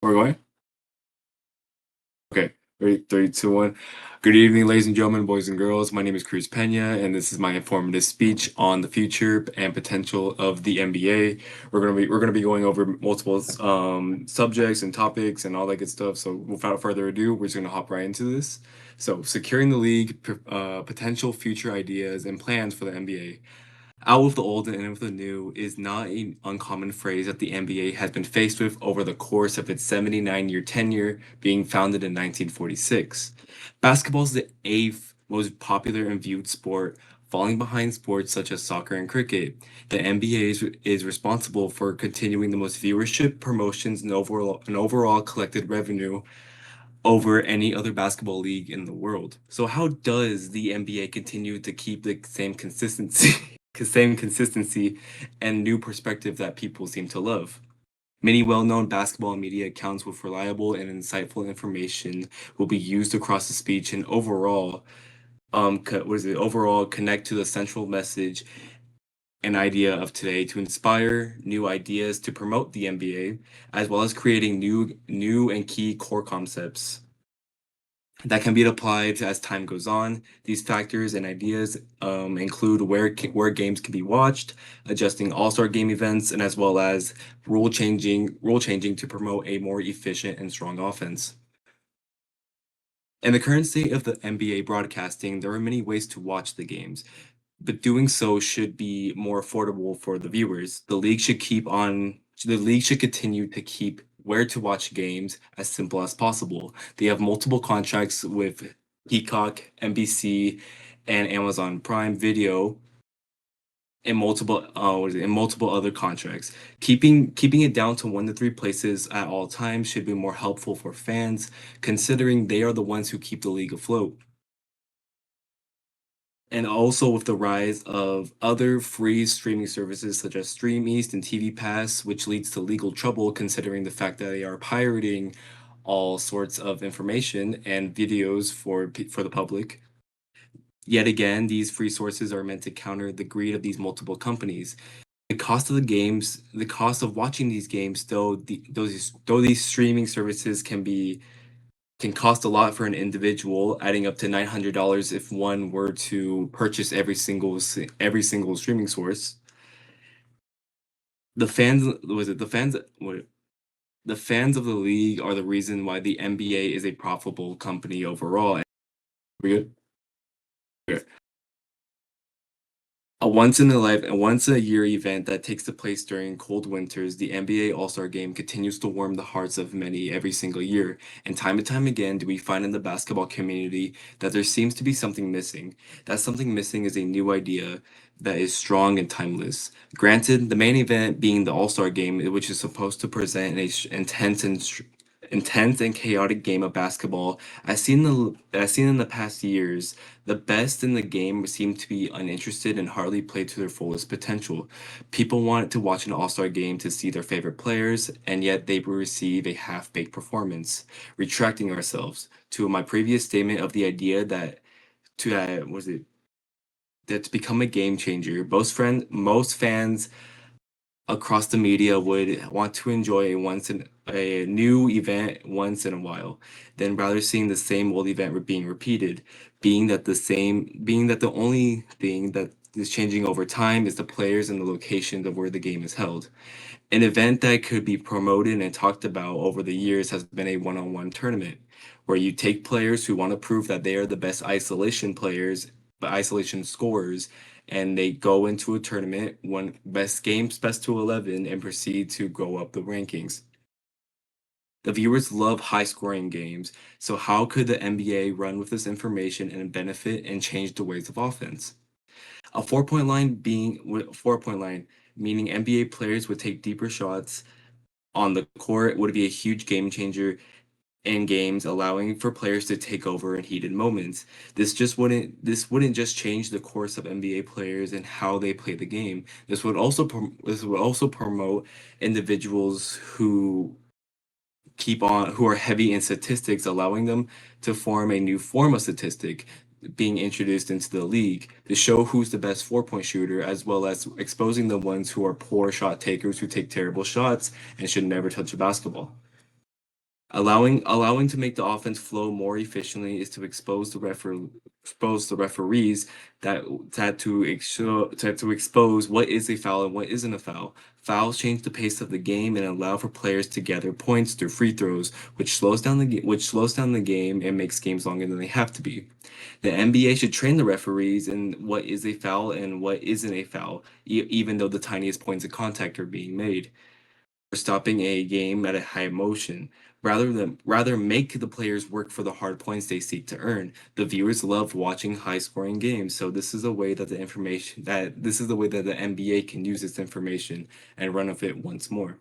We're going? Okay. Three, three, two, one. Good evening, ladies and gentlemen, boys and girls. My name is Cruz Pena, and this is my informative speech on the future and potential of the NBA. We're gonna be going over multiple subjects and topics and all that good stuff. So without further ado, we're just gonna hop right into this. So securing the league, potential future ideas and plans for the NBA. Out with the old and in with the new is not an uncommon phrase that the NBA has been faced with over the course of its 79-year tenure, being founded in 1946. Basketball is the eighth most popular and viewed sport, falling behind sports such as soccer and cricket. The NBA is responsible for continuing the most viewership, promotions, and overall collected revenue over any other basketball league in the world. So how does the NBA continue to keep the same consistency, same consistency and new perspective that people seem to love? Many well-known basketball media accounts with reliable and insightful information will be used across the speech and overall, overall connect to the central message and idea of today to inspire new ideas to promote the NBA, as well as creating new and key core concepts that can be applied as time goes on. These factors and ideas include where games can be watched, adjusting All-Star game events, and as well as rule changing to promote a more efficient and strong offense. In the current state of the NBA broadcasting, there are many ways to watch the games, but doing so should be more affordable for the viewers. The league should continue to keep where to watch games as simple as possible. They have multiple contracts with Peacock, NBC, and Amazon Prime Video and multiple other contracts. Keeping it down to 1 to 3 places at all times should be more helpful for fans, considering they are the ones who keep the league afloat. And also with the rise of other free streaming services such as Stream East and TV Pass, which leads to legal trouble considering the fact that they are pirating all sorts of information and videos for the public. Yet again, these free sources are meant to counter the greed of these multiple companies. The cost of watching these games, though these streaming services can cost a lot for an individual, adding up to $900 if one were to purchase every single streaming source. The fans was it the fans what the fans of the league are the reason why the NBA is a profitable company overall. We good? Okay. A once a year event that takes the place during cold winters, the NBA All-Star Game continues to warm the hearts of many every single year. And time again do we find in the basketball community that there seems to be something missing. That something missing is a new idea that is strong and timeless. Granted, the main event being the All-Star Game, which is supposed to present intense and chaotic game of basketball, as seen in the past years, the best in the game seem to be uninterested and hardly play to their fullest potential. People want to watch an all-star game to see their favorite players, and yet they will receive a half-baked performance. Retracting ourselves to my previous statement of the idea that to was it that to become a game changer, most fans across the media would want to enjoy a new event once in a while, than rather seeing the same old event being repeated, being that the only thing that is changing over time is the players and the location of where the game is held. An event that could be promoted and talked about over the years has been a one-on-one tournament, where you take players who want to prove that they are the best isolation players, but isolation scorers, and they go into a tournament, win best games, best to 11, and proceed to go up the rankings. The viewers love high-scoring games, so how could the NBA run with this information and benefit and change the ways of offense? A four-point line, meaning NBA players would take deeper shots on the court would be a huge game changer in games, allowing for players to take over in heated moments. This wouldn't just change the course of NBA players and how they play the game. This would also promote individuals who are heavy in statistics, allowing them to form a new form of statistic being introduced into the league to show who's the best 4-point shooter, as well as exposing the ones who are poor shot takers who take terrible shots and should never touch a basketball. Allowing to make the offense flow more efficiently is to expose the referees that to expose what is a foul and what isn't a foul. Fouls change the pace of the game and allow for players to gather points through free throws, which slows down the game and makes games longer than they have to be. The NBA should train the referees in what is a foul and what isn't a foul, even though the tiniest points of contact are being made. For stopping a game at a high motion, rather make the players work for the hard points they seek to earn. The viewers love watching high-scoring games, so this is the way that the NBA can use this information and run with it once more.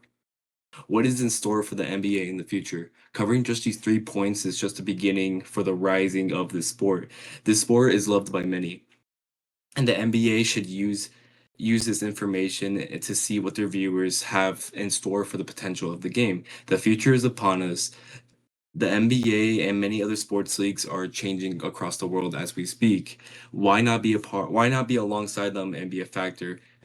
What is in store for the NBA in the future? Covering just these 3 points is just the beginning for the rising of this sport. This sport is loved by many, and the NBA should use this information to see what their viewers have in store for the potential of the game. The future is upon us. The NBA and many other sports leagues are changing across the world as we speak. Why not be alongside them and be a factor?